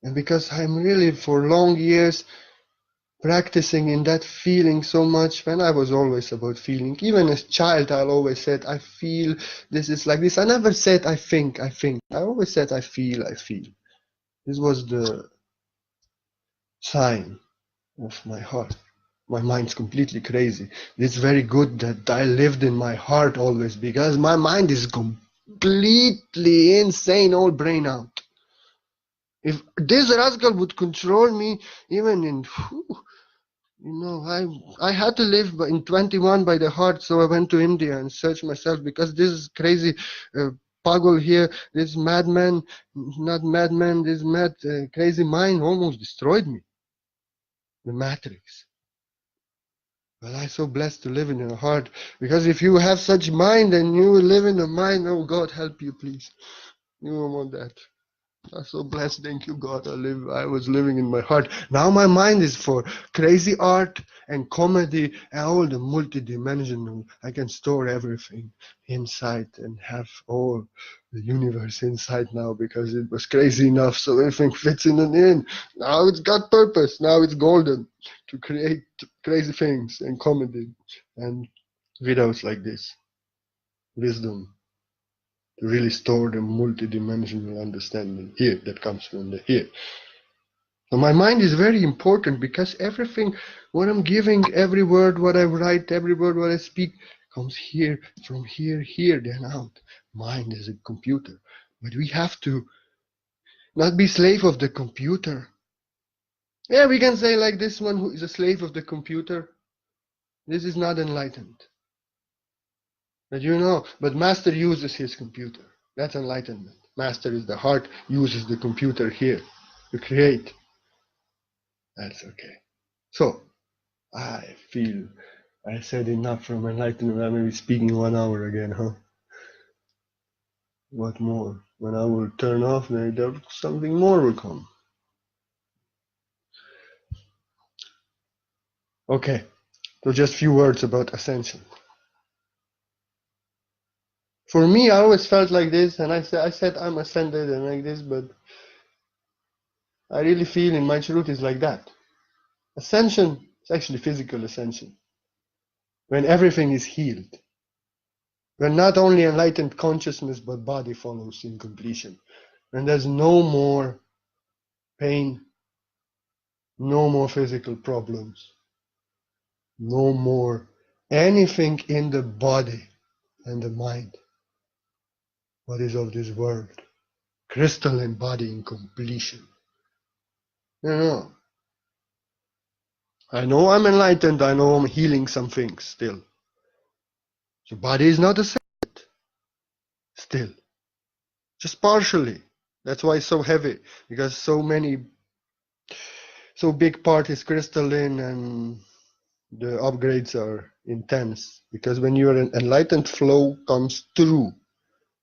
And because I'm really for long years practicing in that feeling so much, when I was always about feeling. Even as a child, I always said, I feel, this is like this. I never said, I think. I always said, I feel. This was the sign of my heart. My mind's completely crazy. It's very good that I lived in my heart always, because my mind is completely insane, all brain out. If this rascal would control me, even in, I had to live in 21 by the heart, so I went to India and searched myself, because this crazy pagal here, this madman, not madman, this mad crazy mind almost destroyed me. The matrix. But I'm so blessed to live in your heart, because if you have such mind and you live in the mind, oh God, help you, please. You don't want that. I'm so blessed, thank you God. I was living in my heart. Now my mind is for crazy art and comedy and all the multi-dimensional. I can store everything inside and have all the universe inside now, because it was crazy enough, so everything fits in and in. Now it's got purpose. Now it's golden to create crazy things and comedy and videos like this. Wisdom. to really store the multidimensional understanding here that comes from the here. So my mind is very important because everything, what I'm giving, every word, what I write, every word, what I speak, comes here, from here, here, then out. Mind is a computer. But we have to not be slave of the computer. Yeah, we can say like this one who is a slave of the computer. This is not enlightened. But but master uses his computer. That's enlightenment. Master is the heart, uses the computer here to create. That's okay. So, I feel I said enough from enlightenment. I may be speaking 1 hour again, huh? What more? When I will turn off, maybe something more will come. Okay, so just few words about ascension. For me, I always felt like this, and I said I'm ascended and like this, but I really feel in my truth is like that. Ascension is actually physical ascension. When everything is healed. When not only enlightened consciousness, but body follows in completion. When there's no more pain, no more physical problems, no more anything in the body and the mind. What is of this world? Crystalline body in completion. No. I know I'm enlightened, I know I'm healing some things still. The body is not ascended still. Just partially. That's why it's so heavy, because so big part is crystalline and the upgrades are intense. Because when you're an enlightened, flow comes through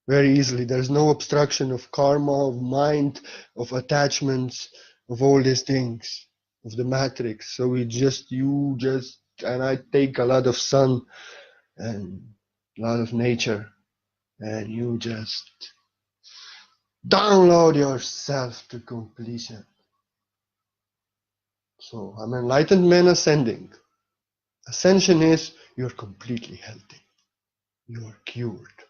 very easily. There's no obstruction of karma, of mind, of attachments, of all these things, of the matrix. So and I take a lot of sun and a lot of nature, and you just download yourself to completion. So I'm enlightened man ascending. Ascension is you're completely healthy. You are cured.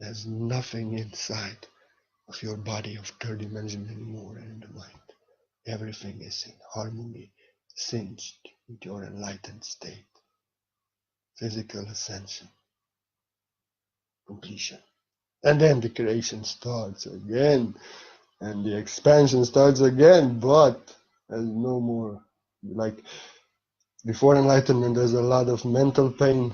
There's nothing inside of your body of third dimension anymore and in the mind. Everything is in harmony, synced with your enlightened state. Physical ascension, completion. And then the creation starts again, and the expansion starts again, but there's no more. Like before enlightenment, there's a lot of mental pain.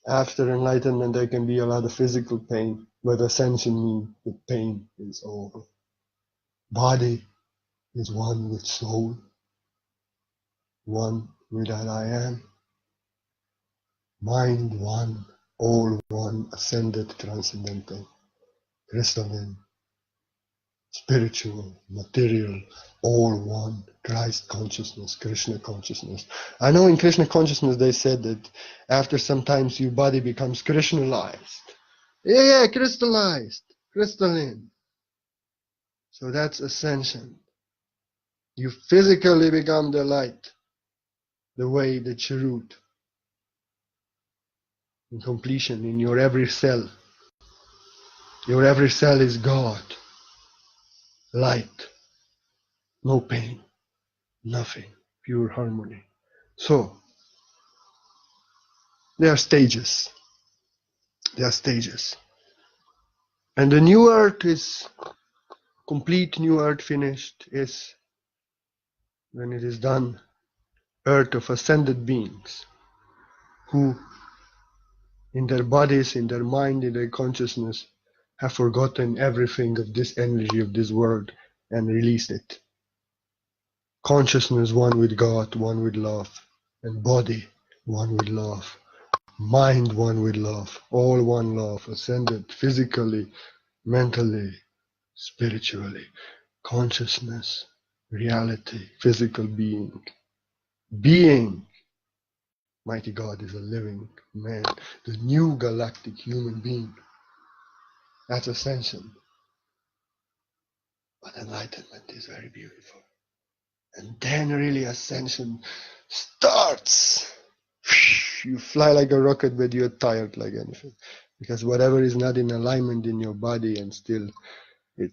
After enlightenment, there can be a lot of physical pain, but ascension means the pain is over. Body is one with soul, one with that I am. Mind one, all one, ascended, transcendental, crystalline, spiritual, material, all one, Christ consciousness, Krishna consciousness. I know in Krishna consciousness they said that after some time your body becomes Krishnalized. Yeah, crystallized, crystalline. So that's ascension. You physically become the light, the way, the truth, in completion in your every cell. Your every cell is God, light, no pain, nothing, pure harmony. So, there are stages. There are stages. And the new earth is complete, new earth finished is when it is done, earth of ascended beings who in their bodies, in their mind, in their consciousness have forgotten everything of this energy of this world and released it. Consciousness one with God, one with love, and body one with love. Mind one with love, all one love, ascended physically, mentally, spiritually, consciousness, reality, physical being. Being, mighty God is a living man, the new galactic human being. That's ascension. But enlightenment is very beautiful. And then really ascension starts. You fly like a rocket, but you're tired like anything. Because whatever is not in alignment in your body, and still it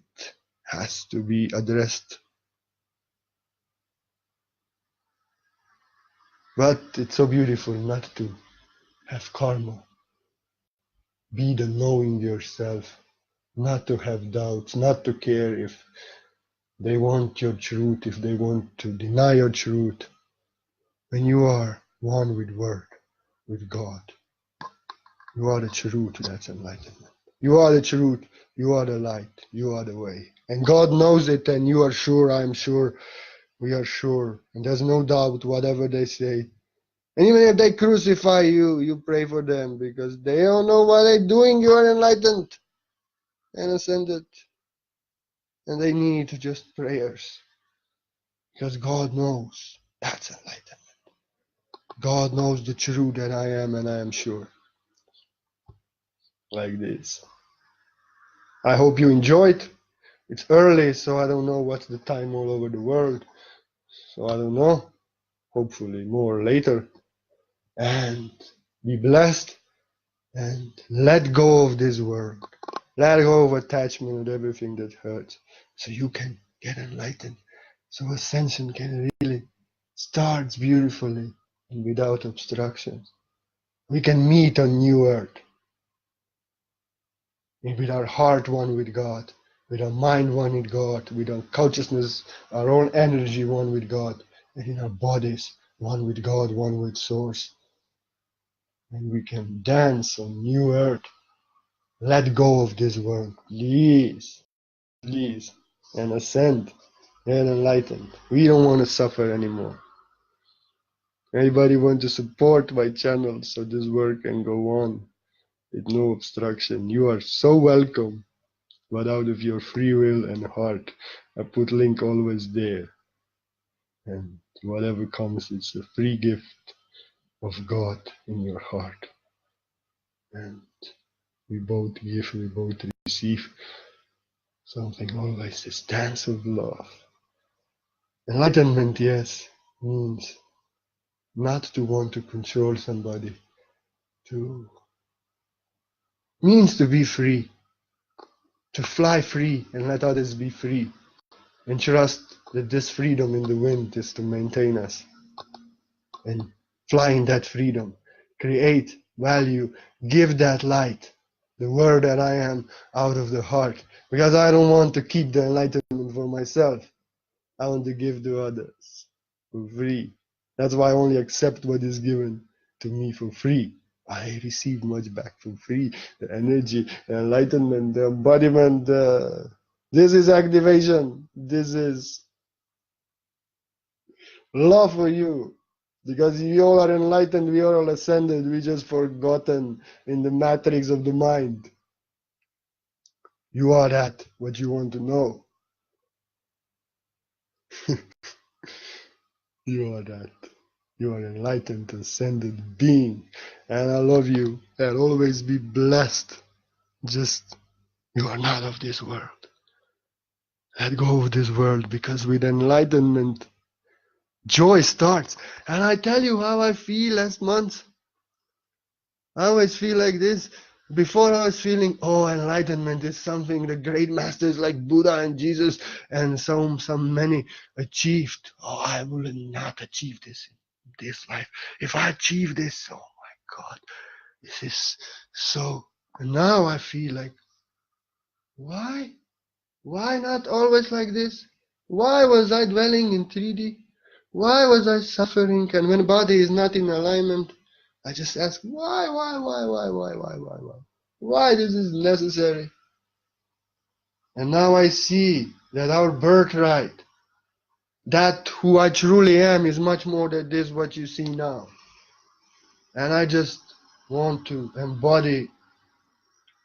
has to be addressed. But it's so beautiful not to have karma. Be the knowing yourself. Not to have doubts, not to care if they want your truth, if they want to deny your truth. When you are one with Word, with God, you are the truth, that's enlightenment. You are the truth, you are the light, you are the way. And God knows it, and you are sure, I am sure, we are sure. And there's no doubt whatever they say. And even if they crucify you, you pray for them, because they don't know what they're doing. You are enlightened and ascended. And they need just prayers. Because God knows that's enlightenment. God knows the truth that I am, and I am sure. Like this. I hope you enjoyed. It's early, so I don't know what's the time all over the world. So I don't know. Hopefully more later. And be blessed and let go of this world. Let go of attachment and everything that hurts. So you can get enlightened. So ascension can really start beautifully and without obstructions. We can meet on new earth. And with our heart one with God, with our mind one with God, with our consciousness, our own energy one with God, and in our bodies one with God, one with Source. And we can dance on new earth. Let go of this world, please, please, and ascend and enlighten. We don't want to suffer anymore. Anybody want to support my channel so this work can go on with no obstruction? You are so welcome. But out of your free will and heart, I put link always there. And whatever comes, it's a free gift of God in your heart. And we both give, we both receive something always, this dance of love. Enlightenment, yes, means not to want to control somebody, means to be free, to fly free and let others be free, and trust that this freedom in the wind is to maintain us, and fly in that freedom, create value, give that light, the word that I am out of the heart, because I don't want to keep the enlightenment for myself. I want to give to others for free. That's why I only accept what is given to me for free. I receive much back for free. The energy, the enlightenment, the embodiment. This is activation. This is love for you. Because you all are enlightened, we are all ascended. We just forgotten in the matrix of the mind. You are that, what you want to know. You are that. You are enlightened, ascended being. And I love you. And always be blessed. Just, you are not of this world. Let go of this world, because with enlightenment, joy starts. And I tell you how I feel last month. I always feel like this. Before I was feeling, oh, enlightenment is something the great masters like Buddha and Jesus and so many achieved. Oh, I will not achieve this in this life. If I achieve this, oh my God, this is so. And now I feel like, why? Why not always like this? Why was I dwelling in 3D? Why was I suffering? And when body is not in alignment, I just ask, why? Why this is necessary? And now I see that our birthright, that who I truly am, is much more than this what you see now. And I just want to embody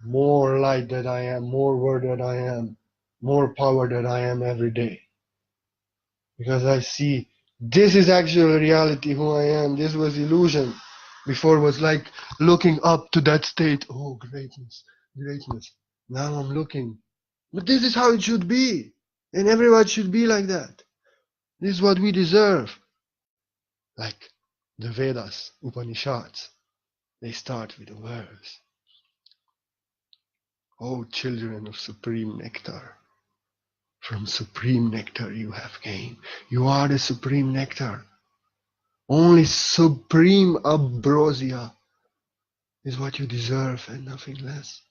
more light that I am, more word that I am, more power that I am every day. Because I see this is actual reality, who I am. This was illusion. Before was like looking up to that state. Oh, greatness, greatness. Now I'm looking. But this is how it should be. And everyone should be like that. This is what we deserve. Like the Vedas, Upanishads. They start with a verse. O children of supreme nectar, from supreme nectar you have gained. You are the supreme nectar. Only supreme ambrosia is what you deserve and nothing less.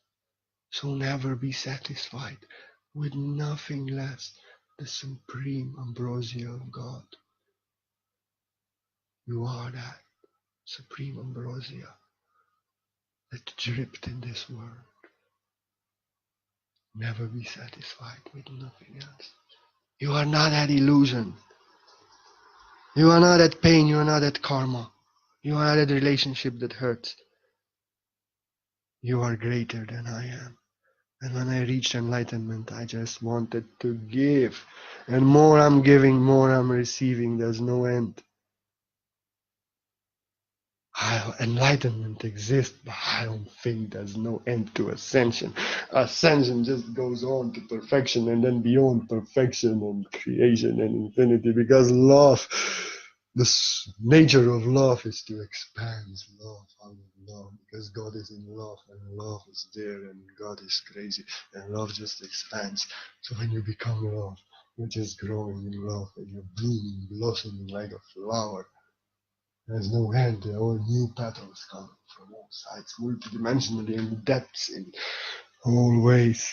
So never be satisfied with nothing less. The supreme ambrosia of God. You are that supreme ambrosia that dripped in this world. Never be satisfied with nothing else. You are not that illusion. You are not that pain. You are not that karma. You are not that relationship that hurts. You are greater than I am. And when I reached enlightenment, I just wanted to give. And more I'm giving, more I'm receiving. There's no end. Enlightenment exists, but I don't think there's no end to ascension. Ascension just goes on to perfection and then beyond perfection and creation and infinity, because love, the nature of love is to expand love out of love, because God is in love and love is there and God is crazy and love just expands. So when you become love, you're just growing in love and you're blooming, blossoming like a flower. There's no end. There are new petals coming from all sides, multidimensionally, in depths, in all ways.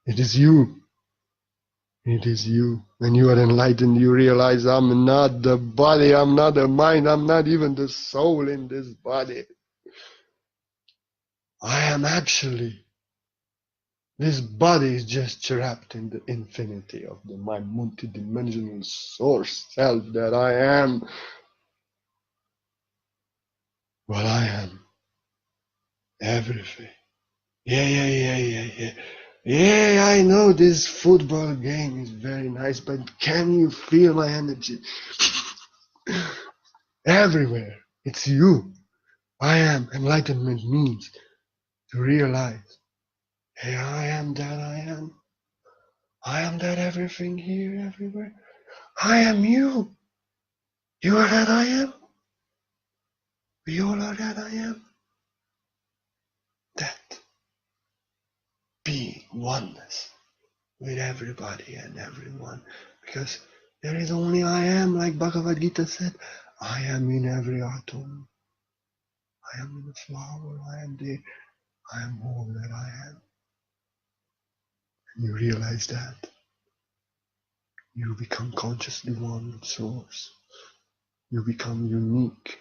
It is you. It is you. When you are enlightened, you realize I'm not the body, I'm not the mind, I'm not even the soul in this body. I am actually. This body is just trapped in the infinity of my multidimensional source self that I am. Well, I am everything. Yeah. Yeah, I know this football game is very nice, but can you feel my energy? Everywhere. It's you. I am. Enlightenment means to realize, hey, I am that I am. I am that everything here, everywhere. I am you. You are that I am. We all are that I am. That being oneness with everybody and everyone. Because there is only I am, like Bhagavad Gita said. I am in every atom. I am in the flower. I am there. I am all that I am. And you realize that. You become consciously one with Source. You become unique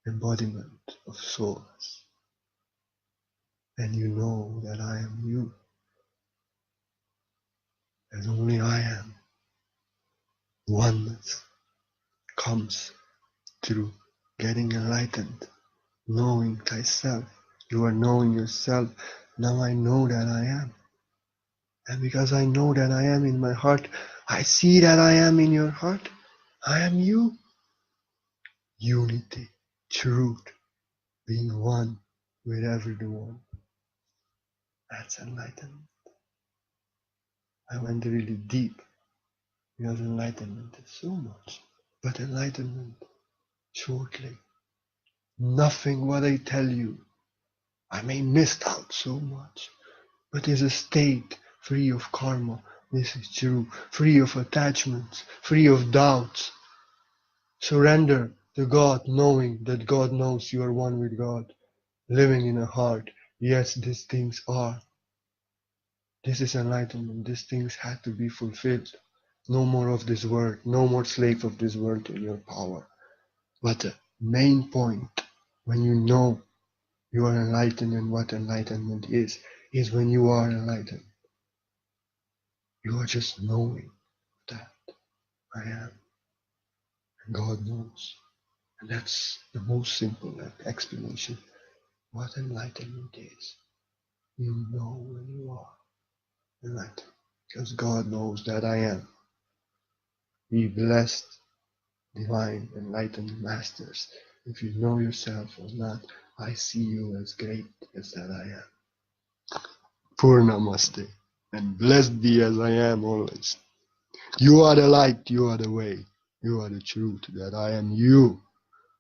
embodiment of Source. And you know that I am you. As only I am. Oneness comes through getting enlightened, knowing thyself. You are knowing yourself. Now I know that I am. And because I know that I am in my heart, I see that I am in your heart. I am you. Unity, truth, being one with everyone. That's enlightenment. I went really deep because enlightenment is so much. But enlightenment, shortly, nothing what I tell you. I may miss out so much, but is a state free of karma. This is true, free of attachments, free of doubts. Surrender to God, knowing that God knows you are one with God, living in a heart. Yes, these things are. This is enlightenment. These things had to be fulfilled. No more of this world, no more slave of this world in your power. But the main point, when you know you are enlightened and what enlightenment is when you are enlightened. You are just knowing that I am. And God knows. And that's the most simple explanation. What enlightenment is. You know when you are enlightened. Because God knows that I am. Be blessed, divine, enlightened masters. If you know yourself or not, I see you as great as that I am. Purna namaste. And blessed be as I am always. You are the light, you are the way, you are the truth, that I am you.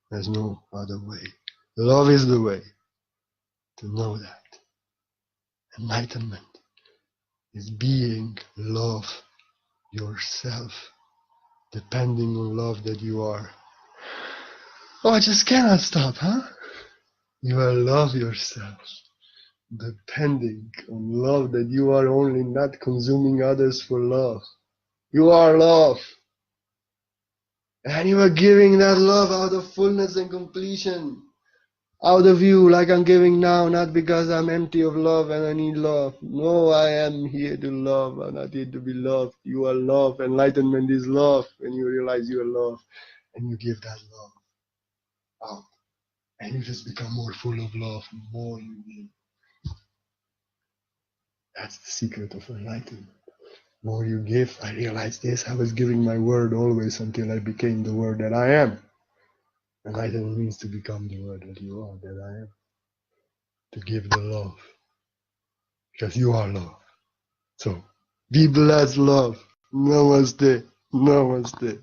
There's no other way. Love is the way to know that. Enlightenment is being love yourself, depending on love that you are. Oh, I just cannot stop, huh? You will love yourself, depending on love that you are, only not consuming others for love. You are love. And you are giving that love out of fullness and completion. Out of you, like I'm giving now, not because I'm empty of love and I need love. No, I am here to love. I'm not here to be loved. You are love. Enlightenment is love. When you realize you are love and you give that love out. And you just become more full of love. The more you give. That's the secret of enlightenment. The more you give, I realized this. I was giving my word always until I became the word that I am. Enlightenment means to become the word that you are, that I am. To give the love. Because you are love. So, be blessed, love. Namaste. Namaste.